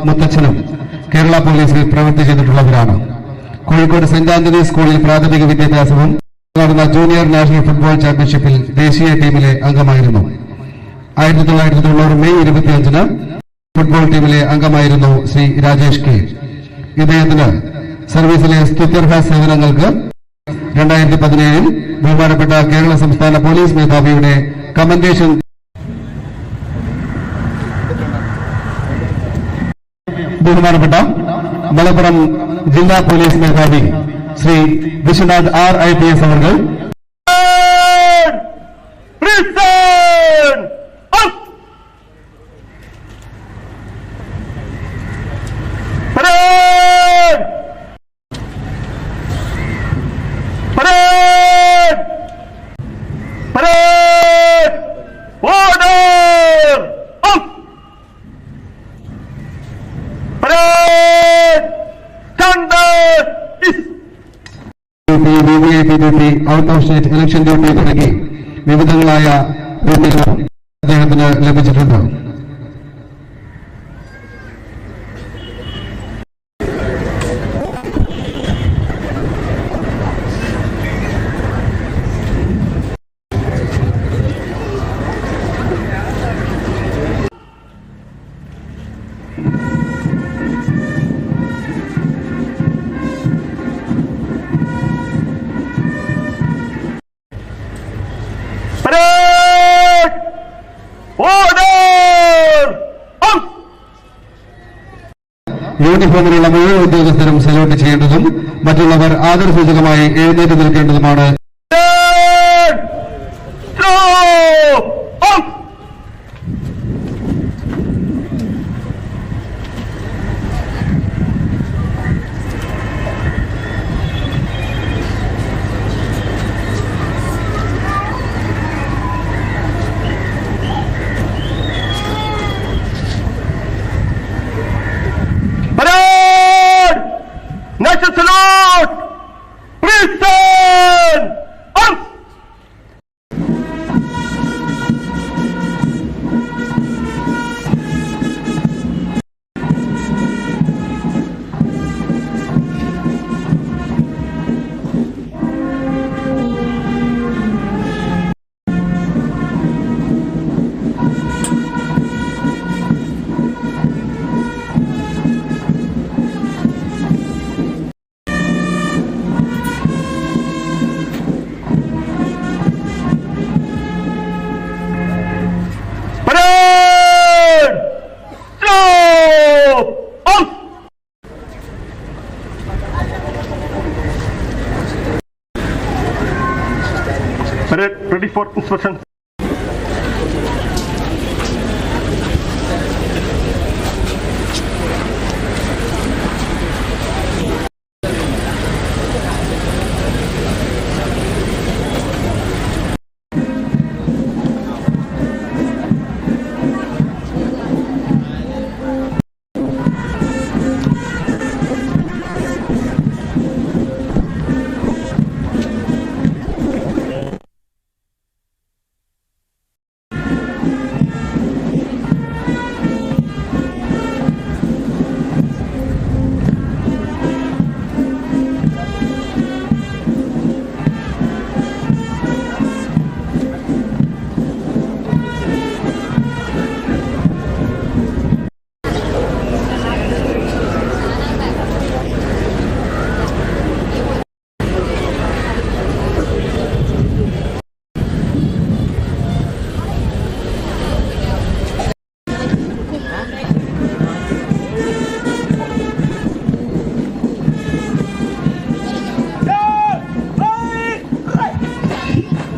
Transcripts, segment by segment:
മുത്തച്ഛനും കേരള പോലീസിൽ പ്രവൃത്തി ചെയ്തിട്ടുള്ളവരാണ്. Kozhikode saint Antony's സ്കൂളിൽ പ്രാഥമിക വിദ്യാഭ്യാസവും നടന്ന ജൂനിയർ നാഷണൽ ഫുട്ബോൾ ചാമ്പ്യൻഷിപ്പിൽ ദേശീയ ടീമിലെ അംഗമായിരുന്നു. 1990 മെയ് 25-ന് ഫുട്ബോൾ ടീമിലെ അംഗമായിരുന്നു ശ്രീ രാജേഷ് കെ. ഇദ്ദേഹത്തിന് സർവീസിലെ സ്തുത്യർഹ സേവനങ്ങൾക്ക് 2017-ൽ ബഹുമാനപ്പെട്ട കേരള സംസ്ഥാന പോലീസ് മേധാവിയുടെ കമന്റേഷൻ ബഹുമാനപ്പെട്ട മലപ്പുറം ജില്ലാ പോലീസ് മേധാവി ശ്രീ വിശ്വനാഥ് ആർ IPS അവർ out of state election duty തുടങ്ങി വിവിധങ്ങളായ ഡ്യൂട്ടികൾ അദ്ദേഹത്തിന് ലഭിച്ചിട്ടുണ്ട്. യൂണിഫോമിലുള്ള മുഴുവൻ ഉദ്യോഗസ്ഥരും സല്യൂട്ട് ചെയ്യേണ്ടതും മറ്റുള്ളവർ ആദരസൂചകമായി എഴുന്നേറ്റ് നിൽക്കേണ്ടതുമാണ്. National salute! Prison! Up! Ready for inspection.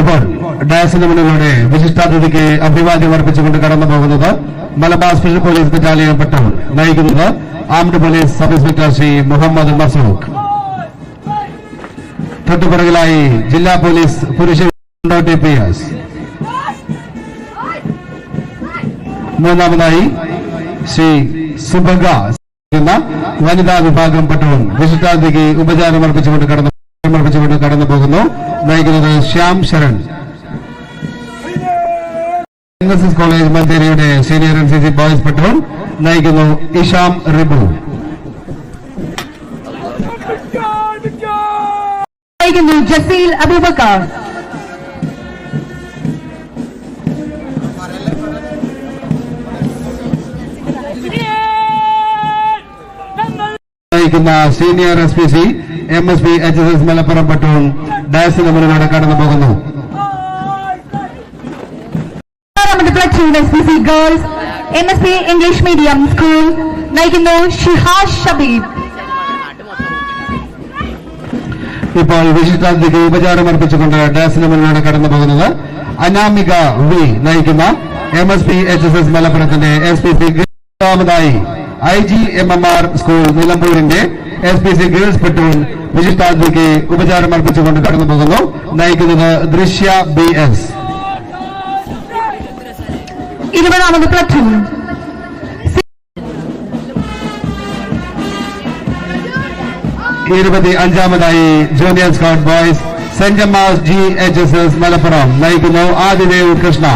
ഇപ്പോൾ ഡയസിന് മുന്നിലൂടെ വിശിഷ്ടാതിഥിക്ക് അഭിവാദ്യം അർപ്പിച്ചുകൊണ്ട് കടന്നു പോകുന്നത് മലബാർ സ്പെഷ്യൽ പോലീസ് ബറ്റാലിയൻ പട്ടം നയിക്കുന്നത് armed police sub inspector Shri Muhammad Masood. തൊട്ടുപിറകിലായി ജില്ലാ പോലീസ് പുരുഷ TPS. മൂന്നാമതായി ശ്രീ സുഭഗ എന്ന വനിതാ വിഭാഗം പട്ടവും വിശിഷ്ടാതിഥിക്ക് ഉപചാരം അർപ്പിച്ചുകൊണ്ട് കടന്നു പോകുന്നു. നയിക്കുന്നത് ശ്യാം ശരൺ. NSS കോളേജ് മഞ്ചേരിയുടെ സീനിയർ NCC ബോയ്സ് പട്ടവും നയിക്കുന്നു ഇഷാം റിബു. ജസീൽ അബൂബക്കർ. നയിക്കുന്ന senior SPC MSP HSS Malappuram പട്ടവും ഡാസിന് മുന്നിലൂടെ കടന്നു പോകുന്നു. SPC girls MSP English medium school നയിക്കുന്നു ഷിഹാസ് ഷബീബ്. ഇപ്പോൾ വിശിഷ്ടാതിഥിക്ക് ഉപചാരം അർപ്പിച്ചുകൊണ്ട് ഡാസിന് മുന്നിലൂടെ കടന്നു പോകുന്നത് അനാമിക വി നയിക്കുന്ന MSP HSS മലപ്പുറത്തിന്റെ SPC. രണ്ടാമതായി IGMMR സ്കൂൾ നിലമ്പൂരിന്റെ SPC ഗേൾസ് പട്ടവും വിശിഷ്ടാതിഥിക്ക് ഉപചാരം അർപ്പിച്ചുകൊണ്ട് കടന്നു പോകുന്നു. നയിക്കുന്നത് ദൃശ്യ BS. 20ാമത് പ്ലറ്റൂൺ 25ാമതായി junior scout boys saint Gemma's GHSS Malappuram നയിക്കുന്നു ആദിദേവ് കൃഷ്ണ.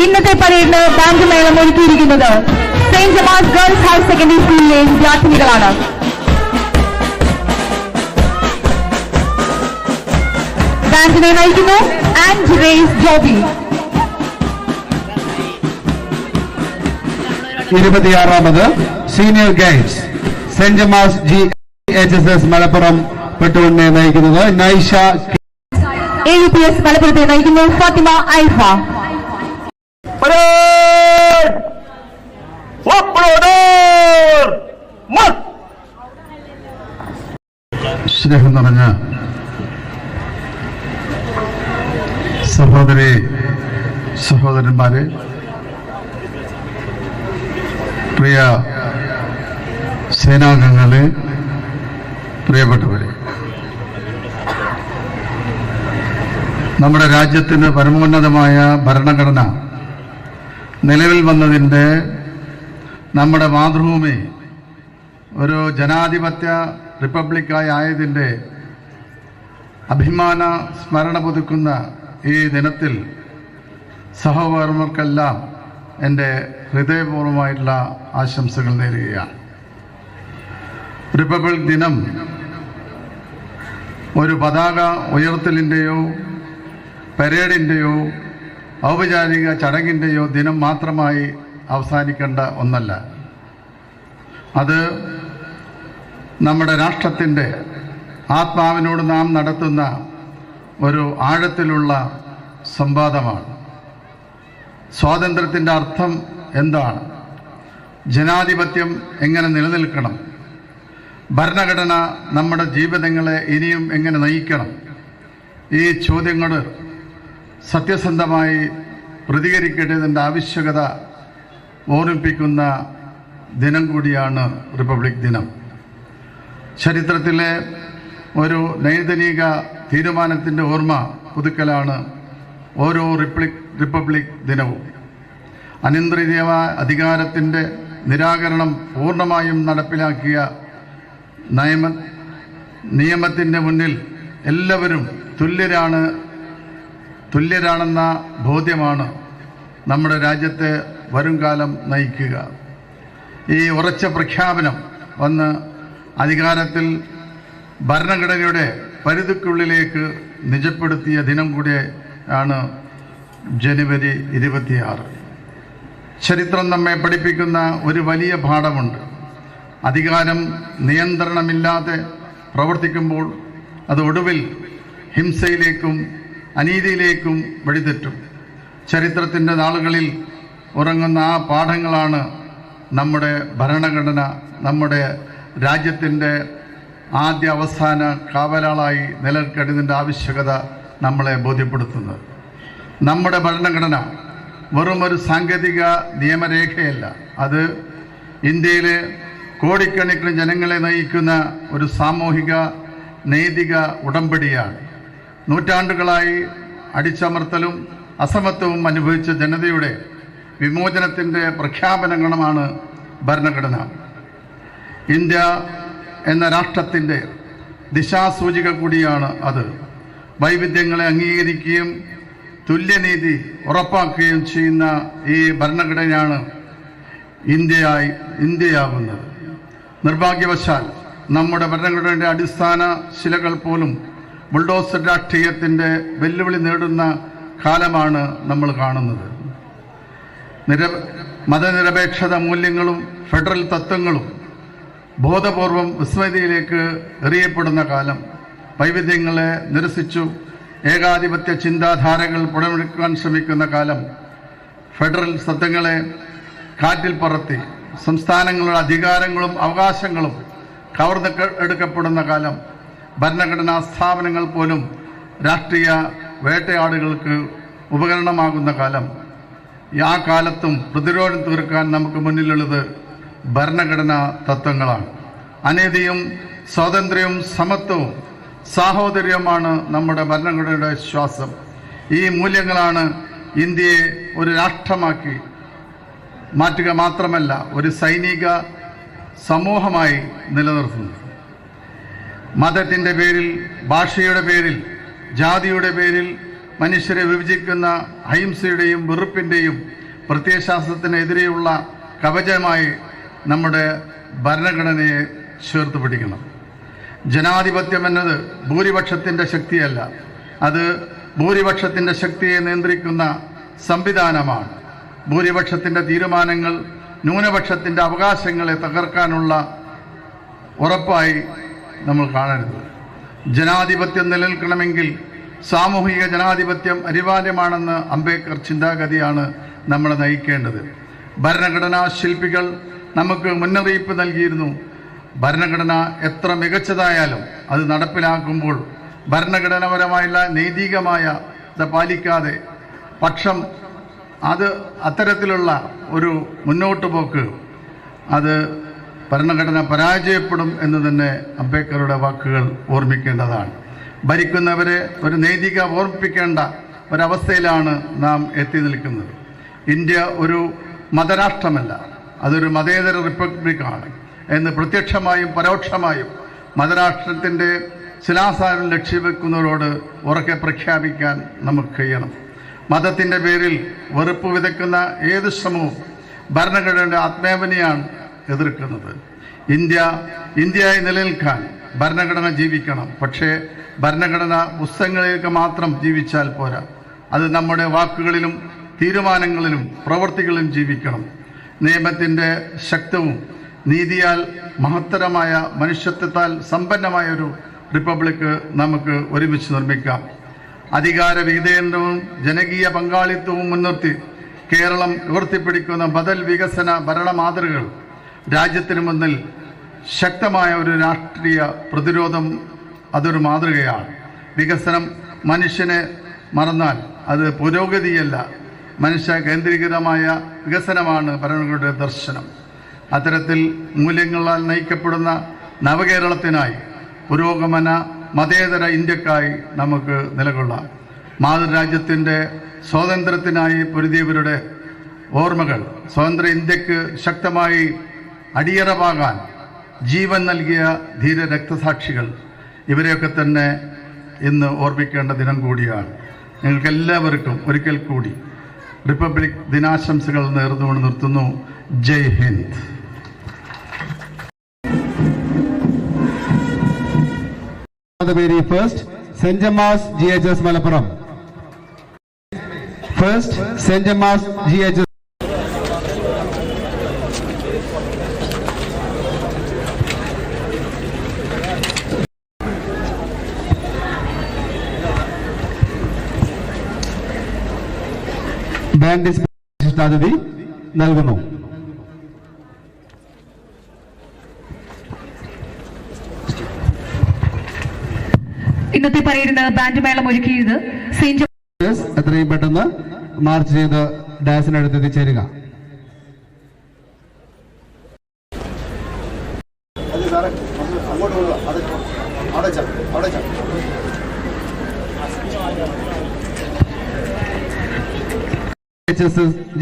ഇന്നത്തെ പരേഡിന് ബാങ്ക് മേളം ഒരുക്കിയിരിക്കുന്നത് saint Gemma's girls higher secondary സ്കൂളിലെ വിദ്യാർത്ഥിനികളാണ്. ബാങ്കിനെ നയിക്കുന്നു ആൻഡ് റേസ് ജോബി. 26ാമത് senior guides saint Gemma's GHSS Malappuram പട്ടൂണിനെ നയിക്കുന്നത് നൈഷ. AUPS മലപ്പുറത്തെ നയിക്കുന്നു ഫാത്തിമ ഐഫ. സ്നേഹം നിറഞ്ഞ സഹോദരന്മാരെ, പ്രിയ സേനാംഗങ്ങളെ, പ്രിയപ്പെട്ടവരെ, നമ്മുടെ രാജ്യത്തിന് പരമോന്നതമായ ഭരണഘടന നിലവിൽ വന്നതിൻ്റെ നമ്മുടെ മാതൃഭൂമി ഒരു ജനാധിപത്യ റിപ്പബ്ലിക്കായി ആയതിൻ്റെ അഭിമാന സ്മരണ പുതുക്കുന്ന ഈ ദിനത്തിൽ സഹോദരന്മാർക്കെല്ലാം എൻ്റെ ഹൃദയപൂർവ്വമായിട്ടുള്ള ആശംസകൾ നേരുകയാണ്. റിപ്പബ്ലിക് ദിനം ഒരു പതാക ഉയർത്തലിൻ്റെയോ പരേഡിൻ്റെയോ ഔപചാരിക ചടങ്ങിൻ്റെയോ ദിനം മാത്രമായി അവസാനിക്കേണ്ട ഒന്നല്ല. അത് നമ്മുടെ രാഷ്ട്രത്തിൻ്റെ ആത്മാവിനോട് നാം നടത്തുന്ന ഒരു ആഴത്തിലുള്ള സംവാദമാണ്. സ്വാതന്ത്ര്യത്തിൻ്റെ അർത്ഥം എന്താണ്? ജനാധിപത്യം എങ്ങനെ നിലനിൽക്കണം? ഭരണഘടന നമ്മുടെ ജീവിതങ്ങളെ ഇനിയും എങ്ങനെ നയിക്കണം? ഈ ചോദ്യങ്ങൾ സത്യസന്ധമായി പ്രതികരിക്കേണ്ടതിൻ്റെ ആവശ്യകത ഓർമ്മിപ്പിക്കുന്ന ദിനം കൂടിയാണ് റിപ്പബ്ലിക് ദിനം. ചരിത്രത്തിലെ ഒരു നൈതിക തീരുമാനത്തിൻ്റെ ഓർമ്മ പുതുക്കലാണ് ഓരോ റിപ്പബ്ലിക് ദിനവും. അനിയന്ത്രിത അധികാരത്തിൻ്റെ നിരാകരണം പൂർണ്ണമായും നടപ്പിലാക്കിയ നിയമത്തിൻ്റെ മുന്നിൽ എല്ലാവരും തുല്യരാണെന്ന ബോധ്യമാണ് നമ്മുടെ രാജ്യത്തെ വരുംകാലം നയിക്കുക. ഈ ഉറച്ച പ്രഖ്യാപനം വന്ന് അധികാരത്തിൽ ഭരണഘടനയുടെ പരിധിക്കുള്ളിലേക്ക് നിജപ്പെടുത്തിയ ദിനം കൂടിയാണ് ജനുവരി 26. ചരിത്രം നമ്മെ പഠിപ്പിക്കുന്ന ഒരു വലിയ പാഠമുണ്ട്. അധികാരം നിയന്ത്രണമില്ലാതെ പ്രവർത്തിക്കുമ്പോൾ അത് ഒടുവിൽ ഹിംസയിലേക്കും അനീതിയിലേക്കും വഴിതെറ്റും. ചരിത്രത്തിൻ്റെ നാളുകളിൽ ഉറങ്ങുന്ന ആ പാഠങ്ങളാണ് നമ്മുടെ ഭരണഘടന നമ്മുടെ രാജ്യത്തിൻ്റെ ആദ്യ അവസാന കാവലാളായി നിലനിൽക്കേണ്ടതിൻ്റെ ആവശ്യകത നമ്മളെ ബോധ്യപ്പെടുത്തുന്നത്. നമ്മുടെ ഭരണഘടന വെറുമൊരു സാങ്കേതിക നിയമരേഖയല്ല, അത് ഇന്ത്യയിലെ കോടിക്കണക്കിന് ജനങ്ങളെ നയിക്കുന്ന ഒരു സാമൂഹിക നൈതിക ഉടമ്പടിയാണ്. നൂറ്റാണ്ടുകളായി അടിച്ചമർത്തലും അസമത്വവും അനുഭവിച്ച ജനതയുടെ വിമോചനത്തിൻ്റെ പ്രഖ്യാപനങ്ങളുമാണ് ഭരണഘടന. ഇന്ത്യ എന്ന രാഷ്ട്രത്തിൻ്റെ ദിശാസൂചിക കൂടിയാണ് അത്. വൈവിധ്യങ്ങളെ അംഗീകരിക്കുകയും തുല്യനീതി ഉറപ്പാക്കുകയും ചെയ്യുന്ന ഈ ഭരണഘടനയാണ് ഇന്ത്യയാവുന്നത്. നിർഭാഗ്യവശാൽ നമ്മുടെ ഭരണഘടനയുടെ അടിസ്ഥാന ശിലകൾ പോലും ബുൾഡോസർ രാഷ്ട്രീയത്തിൻ്റെ വെല്ലുവിളി നേടുന്ന കാലമാണ് നമ്മൾ കാണുന്നത്. മതനിരപേക്ഷത മൂല്യങ്ങളും ഫെഡറൽ തത്വങ്ങളും ബോധപൂർവം വിസ്മൃതിയിലേക്ക് എറിയപ്പെടുന്ന കാലം. വൈവിധ്യങ്ങളെ നിരസിച്ചു ഏകാധിപത്യ ചിന്താധാരകൾ പുറമെടുക്കാൻ ശ്രമിക്കുന്ന കാലം. ഫെഡറൽ തത്വങ്ങളെ കാറ്റിൽ പറത്തി സംസ്ഥാനങ്ങളുടെ അധികാരങ്ങളും അവകാശങ്ങളും കവർന്നെടുക്കപ്പെടുന്ന കാലം. ഭരണഘടനാ സ്ഥാപനങ്ങൾ പോലും രാഷ്ട്രീയ വേട്ടയാടുകൾക്ക് ഉപകരണമാകുന്ന കാലം. ആ കാലത്തും പ്രതിരോധം തീർക്കാൻ നമുക്ക് മുന്നിലുള്ളത് ഭരണഘടനാ തത്വങ്ങളാണ്. അനീതിയും സ്വാതന്ത്ര്യവും സമത്വവും സാഹോദര്യവുമാണ് നമ്മുടെ ഭരണഘടനയുടെ വിശ്വാസം. ഈ മൂല്യങ്ങളാണ് ഇന്ത്യയെ ഒരു രാഷ്ട്രമാക്കി മാറ്റുക മാത്രമല്ല ഒരു സൈനിക സമൂഹമായി നിലനിർത്തുന്നത്. മതത്തിൻ്റെ പേരിൽ, ഭാഷയുടെ പേരിൽ, ജാതിയുടെ പേരിൽ മനുഷ്യരെ വിഭജിക്കുന്ന അഹിംസയുടെയും വെറുപ്പിൻ്റെയും പ്രത്യയശാസ്ത്രത്തിനെതിരെയുള്ള കവചമായി നമ്മുടെ ഭരണഘടനയെ ചേർത്ത് പിടിക്കണം. ജനാധിപത്യം എന്നത് ഭൂരിപക്ഷത്തിൻ്റെ ശക്തിയല്ല, അത് ഭൂരിപക്ഷത്തിൻ്റെ ശക്തിയെ നിയന്ത്രിക്കുന്ന സംവിധാനമാണ്. ഭൂരിപക്ഷത്തിൻ്റെ തീരുമാനങ്ങൾ ന്യൂനപക്ഷത്തിൻ്റെ അവകാശങ്ങളെ തകർക്കാനുള്ള ഉറപ്പായി നമ്മൾ കാണരുത്. ജനാധിപത്യം നിലനിൽക്കണമെങ്കിൽ സാമൂഹിക ജനാധിപത്യം അനിവാര്യമാണെന്ന് അംബേദ്കർ ചിന്താഗതിയാണ് നമ്മളെ നയിക്കേണ്ടത്. ഭരണഘടനാ ശില്പികൾ നമുക്ക് മുന്നറിയിപ്പ് നൽകിയിരുന്നു. ഭരണഘടന എത്ര മികച്ചതായാലും അത് നടപ്പിലാക്കുമ്പോൾ ഭരണഘടനാപരമായുള്ള നൈതികമായ പാലിക്കാതെ പക്ഷം അത് അത്തരത്തിലുള്ള ഒരു മുന്നോട്ട് പോക്ക് അത് ഭരണഘടന പരാജയപ്പെടും എന്ന് തന്നെ അംബേദ്കറുടെ വാക്കുകൾ ഓർമ്മിക്കേണ്ടതാണ്. ഭരിക്കുന്നവരെ ഒരു നൈതിക ഓർമ്മിപ്പിക്കേണ്ട ഒരവസ്ഥയിലാണ് നാം എത്തി നിൽക്കുന്നത്. ഇന്ത്യ ഒരു മതരാഷ്ട്രമല്ല, അതൊരു മതേതര റിപ്പബ്ലിക്കാണ് എന്ന് പ്രത്യക്ഷമായും പരോക്ഷമായും മതരാഷ്ട്രത്തിൻ്റെ ശിലാസ്ഥാനം ലക്ഷ്യം വെക്കുന്നവരോട് ഉറക്കെ പ്രഖ്യാപിക്കാൻ നമുക്ക് കഴിയണം. മതത്തിൻ്റെ പേരിൽ വെറുപ്പ് വിതയ്ക്കുന്ന ഏത് ശ്രമവും ഭരണഘടനയുടെ ആത്മേവനെയാണ് എതിർക്കുന്നത്. ഇന്ത്യയായി നിലനിൽക്കാൻ ഭരണഘടന ജീവിക്കണം. പക്ഷേ ഭരണഘടന പുസ്തകങ്ങളിലേക്ക് മാത്രം ജീവിച്ചാൽ പോരാ, അത് നമ്മുടെ വാക്കുകളിലും തീരുമാനങ്ങളിലും പ്രവൃത്തികളിലും ജീവിക്കണം. നിയമത്തിൻ്റെ ശക്തവും നീതിയാൽ മഹത്തരമായ മനുഷ്യത്വത്താൽ സമ്പന്നമായ ഒരു റിപ്പബ്ലിക്ക് നമുക്ക് ഒരുമിച്ച് നിർമ്മിക്കാം. അധികാര വികേന്ദ്രവും ജനകീയ പങ്കാളിത്തവും മുൻനിർത്തി കേരളം ഉയർത്തിപ്പിടിക്കുന്ന ബദൽ വികസന ഭരണ മാതൃകകൾ രാജ്യത്തിന് മുന്നിൽ ശക്തമായ ഒരു രാഷ്ട്രീയ പ്രതിരോധം അതൊരു മാതൃകയാണ്. വികസനം മനുഷ്യനെ മറന്നാൽ അത് പുരോഗതിയല്ല, മനുഷ്യ കേന്ദ്രീകൃതമായ വികസനമാണ് ഭരണഘടനയുടെ ദർശനം. അത്തരത്തിൽ മൂല്യങ്ങളാൽ നയിക്കപ്പെടുന്ന നവകേരളത്തിനായി പുരോഗമന മതേതര ഇന്ത്യക്കായി നമുക്ക് നിലകൊള്ളാം. മാതൃരാജ്യത്തിൻ്റെ സ്വാതന്ത്ര്യത്തിനായി പൊരുതിയവരുടെ ഓർമ്മകൾ, സ്വതന്ത്ര ഇന്ത്യക്ക് ശക്തമായി അടിയറവാകാൻ ജീവൻ നൽകിയ ധീര രക്തസാക്ഷികൾ, ഇവരെയൊക്കെ തന്നെ ഇന്ന് ഓർമ്മിക്കേണ്ട ദിനം കൂടിയാണ്. ഞങ്ങൾക്കെല്ലാവർക്കും ഒരിക്കൽ കൂടി റിപ്പബ്ലിക് ദിനാശംസകൾ നേർന്നുകൊണ്ട് നിർത്തുന്നു. ജയ് Hind. First, St. Jamas GHS Malappuram. First, St. Jamas GHS. Band display നൽകുന്നു. ഇന്നത്തെ പരേഡിന് ബാൻഡ് മേളം ഒരുക്കിയത് സെന്റ് എത്രയും പെട്ടെന്ന് മാർച്ച് ചെയ്ത് ഡാസിനടുത്ത് എത്തിച്ചേരുക.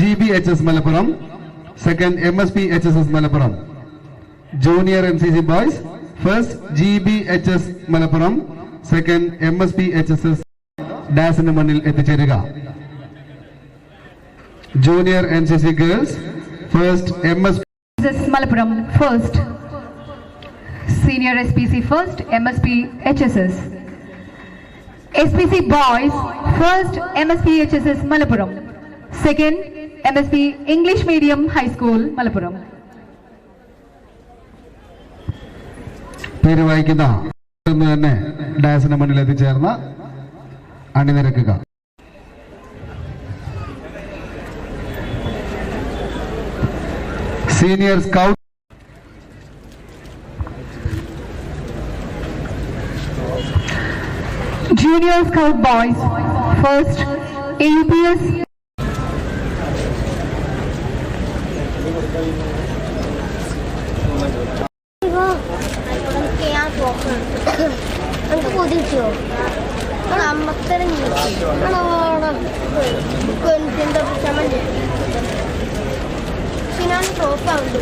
GBHS Malappuram, second MSP HSS Malappuram. Junior NCC boys, first GBHS Malappuram, second MSP HSS ഡാസിന് മുന്നിൽ എത്തിച്ചേരുക. Junior NCC girls, first MSP Malappuram first, senior SPC first, MSP HSS. SPC boys first MSP HSS Malappuram, second MSP English medium high school Malappuram. പേര് വായിക്കുന്ന തന്നെ ഡാസിന് മുന്നിൽ എത്തിച്ചേർന്ന അണിനിരക്കുക. Senior scout Junior Scout Boys first, AUPS. എനിക്ക് കൊതിച്ചോ അമ്മത്തരം സിനാൻ ട്രോഫുണ്ട്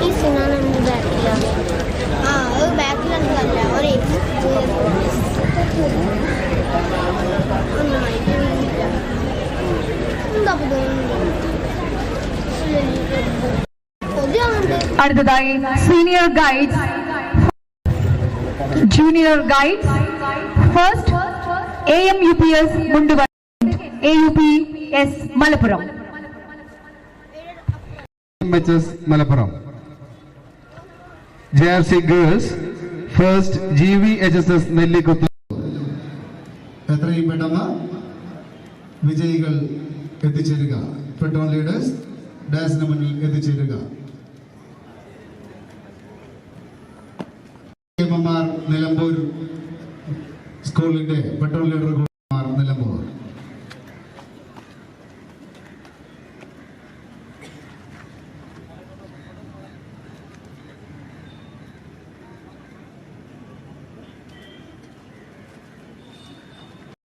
ഈ സിനാൻ എന്ത് ബാക്കിലാണ്? അത് ബാക്കിലുണ്ടല്ല ഒരു അടുത്തതായി senior guides, junior guides first AMUPS മുണ്ടുവ, AUPS Malappuram. MHS Malappuram. JRC girls first GVHSS Nellikuth. എത്രയും പെട്ടെന്ന് വിജയികൾ എത്തിച്ചേരുക. പെട്രോൾ ലീഡേഴ്സ് ഡാസിന് മുന്നിൽ എത്തിച്ചേരുക. നിലമ്പൂർ സ്കൂളിന്റെ പെട്രോൾ ലീഡർ നിലമ്പൂർ.